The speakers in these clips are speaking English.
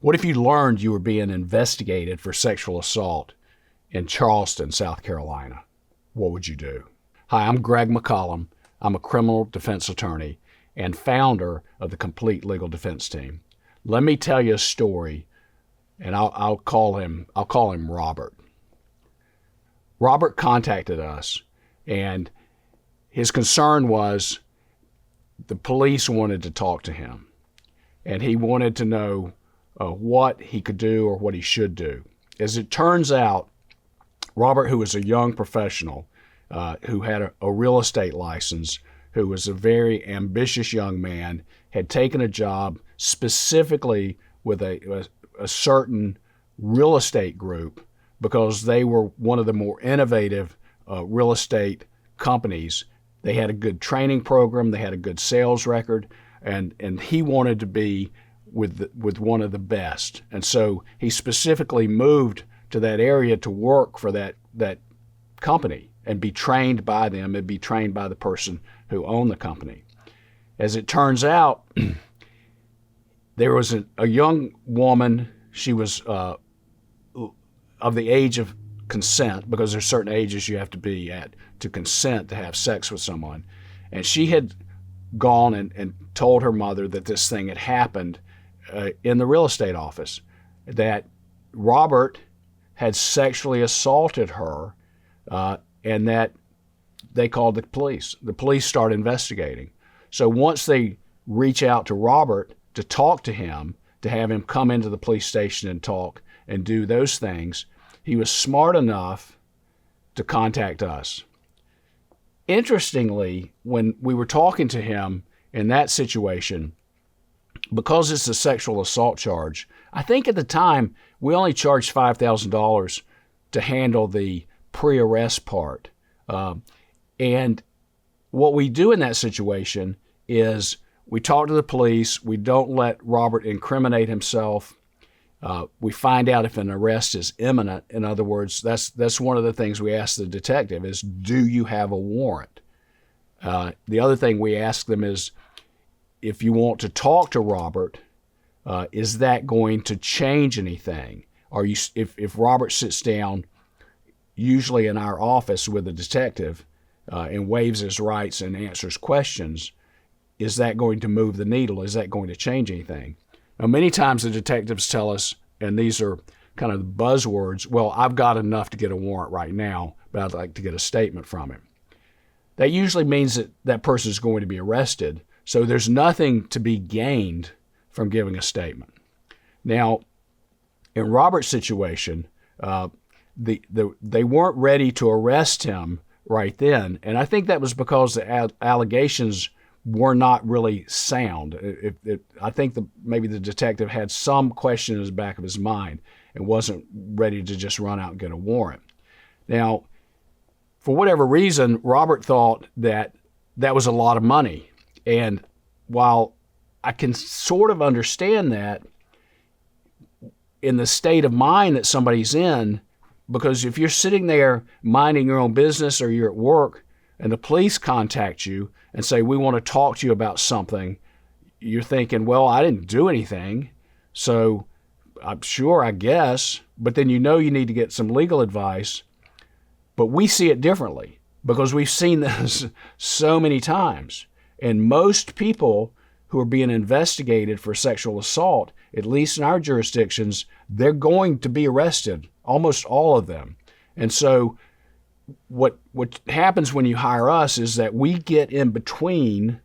What if you learned you were being investigated for sexual assault in Charleston, South Carolina? What would you do? Hi, I'm Greg McCollum. I'm a criminal defense attorney and founder of the Complete Legal Defense Team. Let me tell you a story, and I'll call him Robert. Robert contacted us, and his concern was the police wanted to talk to him, and he wanted to know what he could do or what he should do. As it turns out, Robert, who was a young professional, who had a real estate license, who was a very ambitious young man, had taken a job specifically with a certain real estate group because they were one of the more innovative real estate companies. They had a good training program, they had a good sales record, and he wanted to be with one of the best. And so he specifically moved to that area to work for that company and be trained by them and be trained by the person who owned the company. As it turns out, there was a young woman. She was of the age of consent, because there's certain ages you have to be at to consent to have sex with someone. And she had gone and told her mother that this thing had happened in the real estate office, that Robert had sexually assaulted her, and that they called the police. The police started investigating. So once they reach out to Robert to talk to him, to have him come into the police station and talk and do those things, he was smart enough to contact us. Interestingly, when we were talking to him in that situation, because it's a sexual assault charge, I think at the time we only charged $5,000 to handle the pre-arrest part. And what we do in that situation is we talk to the police. We don't let Robert incriminate himself. We find out if an arrest is imminent. In other words, that's one of the things we ask the detective is, do you have a warrant? The other thing we ask them is, if you want to talk to Robert, is that going to change anything? If Robert sits down, usually in our office with a detective, and waives his rights and answers questions, is that going to move the needle? Is that going to change anything? Now, many times the detectives tell us, and these are kind of the buzzwords, well, I've got enough to get a warrant right now, but I'd like to get a statement from him. That usually means that that person is going to be arrested, so there's nothing to be gained from giving a statement. Now, in Robert's situation, they weren't ready to arrest him right then, and I think that was because the allegations were not really sound. I think maybe the detective had some question in the back of his mind and wasn't ready to just run out and get a warrant. Now, for whatever reason, Robert thought that was a lot of money. And while I can sort of understand that in the state of mind that somebody's in, because if you're sitting there minding your own business or you're at work and the police contact you and say, we want to talk to you about something, you're thinking, well, I didn't do anything, so I'm sure, I guess, but then you need to get some legal advice. But we see it differently because we've seen this so many times. And most people who are being investigated for sexual assault, at least in our jurisdictions, they're going to be arrested, almost all of them. And so what happens when you hire us is that we get in between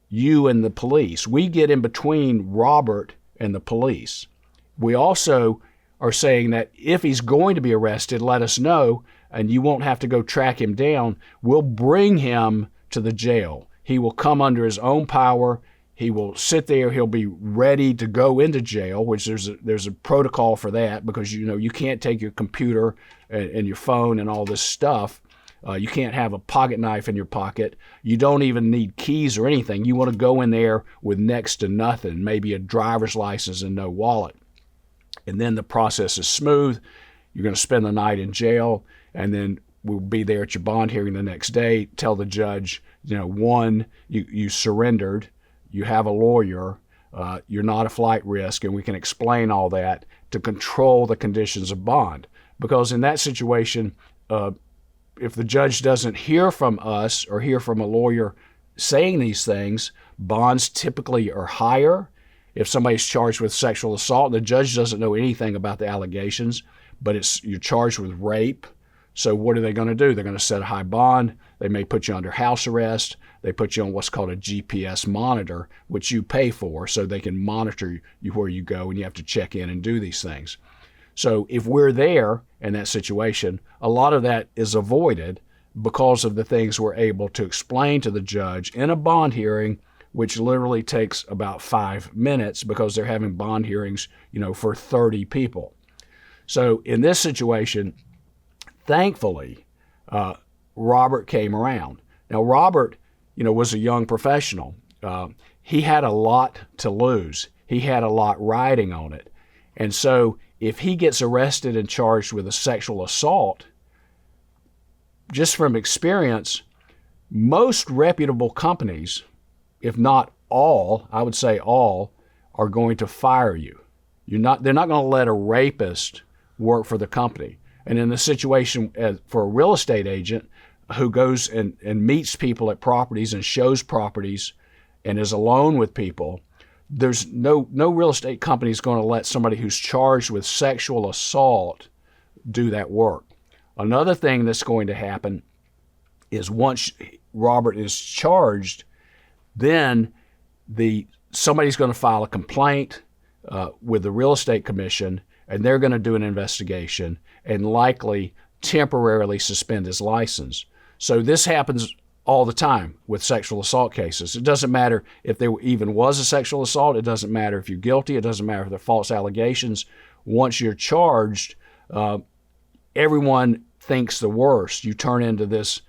you and the police. We get in between Robert and the police. We also are saying that if he's going to be arrested, let us know, and you won't have to go track him down. We'll bring him to the jail. He will come under his own power. He will sit there. He'll be ready to go into jail, which there's a protocol for that, because you can't take your computer and your phone and all this stuff. You can't have a pocket knife in your pocket. You don't even need keys or anything. You want to go in there with next to nothing, maybe a driver's license and no wallet. And then the process is smooth. You're going to spend the night in jail, and then we'll be there at your bond hearing the next day, tell the judge, one, you surrendered, you have a lawyer, You're not a flight risk, and we can explain all that to control the conditions of bond. Because in that situation, if the judge doesn't hear from us or hear from a lawyer saying these things, bonds typically are higher. If somebody's charged with sexual assault, the judge doesn't know anything about the allegations, but you're charged with rape. So what are they going to do? They're going to set a high bond. They may put you under house arrest. They put you on what's called a GPS monitor, which you pay for, so they can monitor you where you go, and you have to check in and do these things. So if we're there in that situation, a lot of that is avoided because of the things we're able to explain to the judge in a bond hearing, which literally takes about 5 minutes because they're having bond hearings, for 30 people. So in this situation, thankfully, Robert came around. Now, Robert, was a young professional. He had a lot to lose. He had a lot riding on it. And so if he gets arrested and charged with a sexual assault, just from experience, most reputable companies, if not all, I would say all, are going to fire you. They're not going to let a rapist work for the company. And in the situation for a real estate agent who goes and meets people at properties and shows properties and is alone with people, there's no real estate company is going to let somebody who's charged with sexual assault do that work. Another thing that's going to happen is once Robert is charged, then somebody's going to file a complaint with the real estate commission, and they're going to do an investigation and likely temporarily suspend his license. So this happens all the time with sexual assault cases. It doesn't matter if there even was a sexual assault. It doesn't matter if you're guilty. It doesn't matter if they're false allegations. Once you're charged, everyone thinks the worst. You turn into this,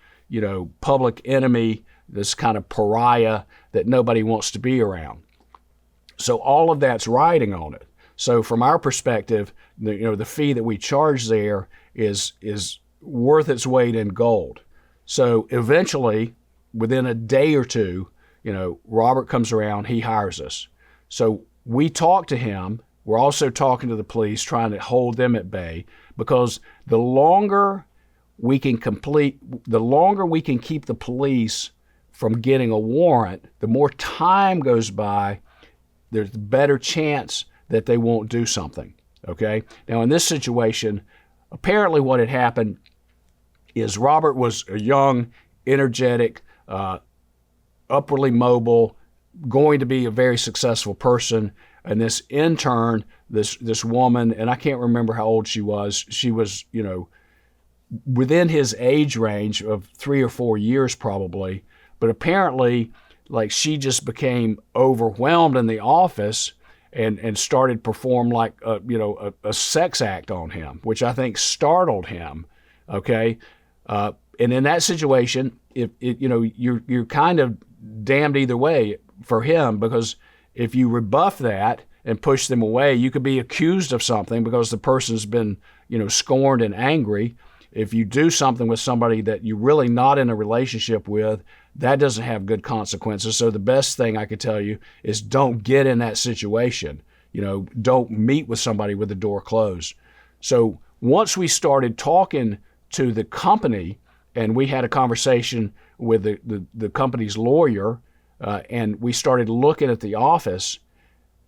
public enemy, this kind of pariah that nobody wants to be around. So all of that's riding on it. So from our perspective, the fee that we charge there is worth its weight in gold. So eventually, within a day or two, Robert comes around, he hires us. So we talk to him. We're also talking to the police, trying to hold them at bay, because the longer we can keep the police from getting a warrant, the more time goes by, there's a better chance that they won't do something, okay? Now, in this situation, apparently what had happened is Robert was a young, energetic, upwardly mobile, going to be a very successful person, and this intern, this woman, and I can't remember how old she was, within his age range of 3 or 4 years probably, but apparently, she just became overwhelmed in the office and started to perform like a sex act on him, which I think startled him. Okay, and in that situation, you're kind of damned either way for him, because if you rebuff that and push them away, you could be accused of something because the person's been scorned and angry. If you do something with somebody that you're really not in a relationship with, that doesn't have good consequences. So the best thing I could tell you is don't get in that situation. Don't meet with somebody with the door closed. So once we started talking to the company, and we had a conversation with the company's lawyer, and we started looking at the office,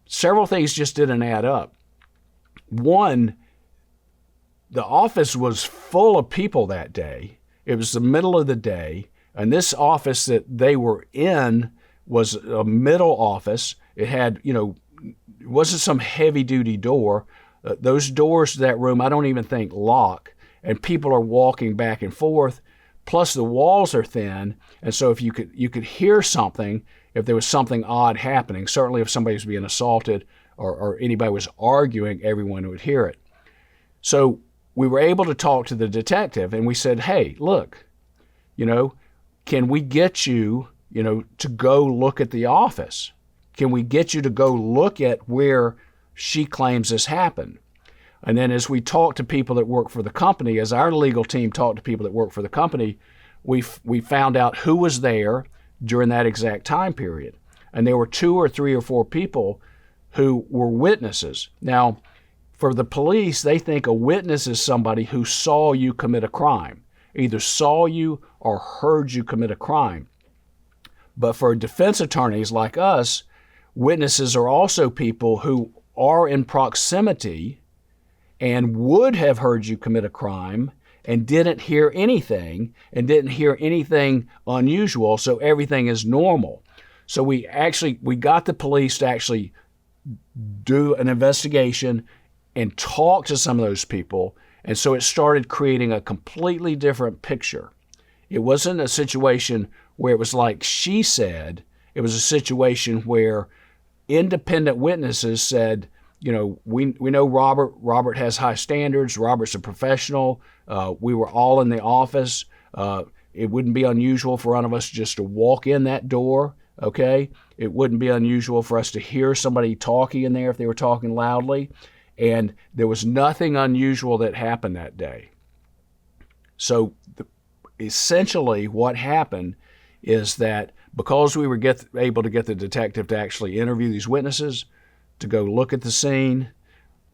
several things just didn't add up. One, the office was full of people that day. It was the middle of the day, and this office that they were in was a middle office. It had, it wasn't some heavy-duty door. Those doors to that room, I don't even think lock, and people are walking back and forth. Plus, the walls are thin, and so if you could hear something, if there was something odd happening, certainly if somebody was being assaulted or anybody was arguing, everyone would hear it. So we were able to talk to the detective, and we said, hey, look, can we get you, to go look at the office? Can we get you to go look at where she claims this happened? And then as we talked to people that work for the company, as our legal team talked to people that work for the company, we found out who was there during that exact time period. and there were 2 or 3 or 4 people who were witnesses. Now, for the police, they think a witness is somebody who saw you commit a crime, either saw you or heard you commit a crime. But for defense attorneys like us, witnesses are also people who are in proximity and would have heard you commit a crime and didn't hear anything unusual, so everything is normal. So we got the police to actually do an investigation and talk to some of those people, and so it started creating a completely different picture. It wasn't a situation where it was like she said. It was a situation where independent witnesses said, we know Robert has high standards. Robert's a professional. We were all in the office. It wouldn't be unusual for one of us just to walk in that door, okay? It wouldn't be unusual for us to hear somebody talking in there if they were talking loudly. And there was nothing unusual that happened that day. So essentially what happened is that because we were able to get the detective to actually interview these witnesses, to go look at the scene,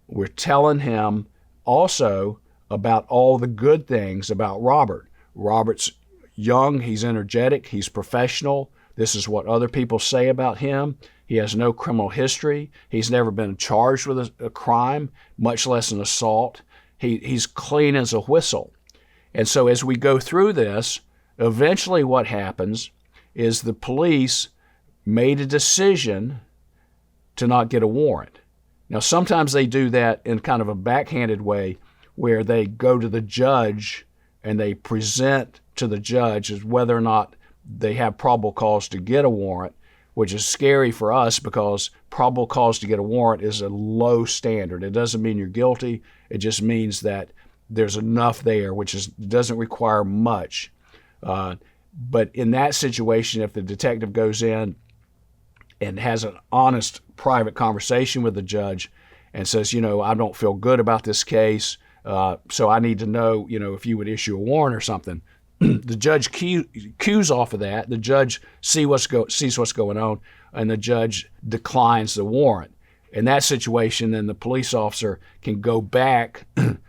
we're telling him also about all the good things about Robert. Robert's young, he's energetic, he's professional. This is what other people say about him. He has no criminal history. He's never been charged with a crime, much less an assault. He's clean as a whistle. And so as we go through this, eventually what happens is the police made a decision to not get a warrant. Now, sometimes they do that in kind of a backhanded way where they go to the judge and they present to the judge as whether or not they have probable cause to get a warrant, which is scary for us because probable cause to get a warrant is a low standard. It doesn't mean you're guilty. It just means that there's enough there, doesn't require much. But in that situation, if the detective goes in and has an honest private conversation with the judge and says, I don't feel good about this case, so I need to know, if you would issue a warrant or something. The judge cues off of that. The judge sees what's going on, and the judge declines the warrant. In that situation, then the police officer can go back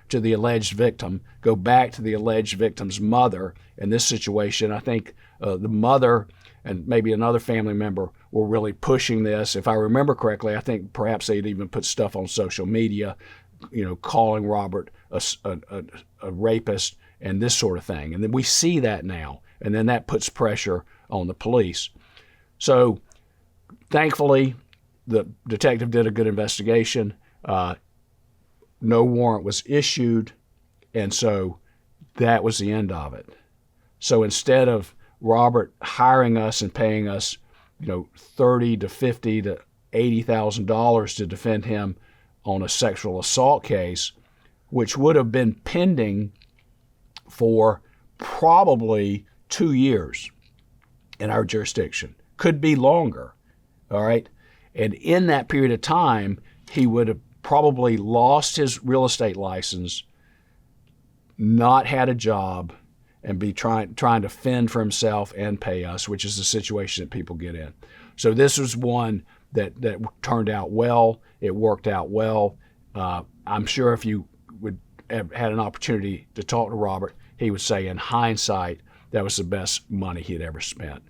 to the alleged victim, go back to the alleged victim's mother. In this situation, I think the mother and maybe another family member were really pushing this. If I remember correctly, I think perhaps they'd even put stuff on social media, calling Robert a rapist and this sort of thing. And then we see that now, and then that puts pressure on the police. So thankfully, the detective did a good investigation. No warrant was issued, and so that was the end of it. So instead of Robert hiring us and paying us, $30,000 to $50,000 to $80,000 to defend him on a sexual assault case, which would have been pending for probably 2 years in our jurisdiction, could be longer, all right? And in that period of time, he would have probably lost his real estate license, not had a job, and be trying to fend for himself and pay us, which is the situation that people get in. So this was one that turned out well. It worked out well. I'm sure if you would have had an opportunity to talk to Robert, he would say in hindsight, that was the best money he'd ever spent.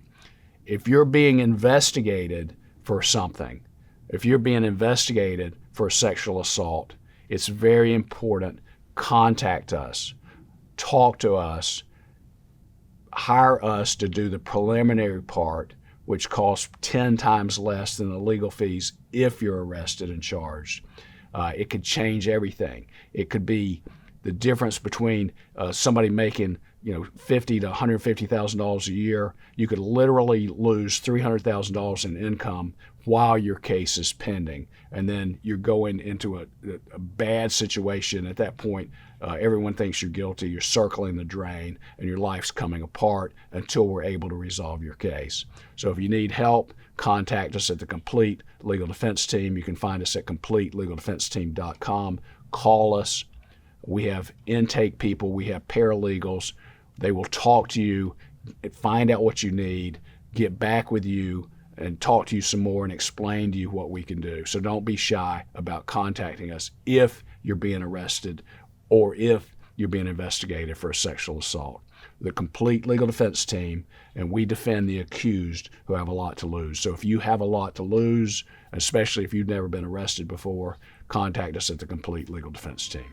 If you're being investigated for something, if you're being investigated for a sexual assault, it's very important. Contact us, talk to us, hire us to do the preliminary part, which costs 10 times less than the legal fees if you're arrested and charged. It could change everything. It could be the difference between somebody making $50,000 to $150,000 a year. You could literally lose $300,000 in income while your case is pending, and then you're going into a bad situation. At that point, everyone thinks you're guilty. You're circling the drain, and your life's coming apart until we're able to resolve your case. So if you need help, contact us at the Complete Legal Defense Team. You can find us at CompleteLegalDefenseTeam.com. Call us. We have intake people. We have paralegals. They will talk to you, find out what you need, get back with you, and talk to you some more and explain to you what we can do. So don't be shy about contacting us if you're being arrested or if you're being investigated for a sexual assault. The complete legal defense team, and we defend the accused who have a lot to lose. So if you have a lot to lose, especially if you've never been arrested before, contact us at the complete legal defense team.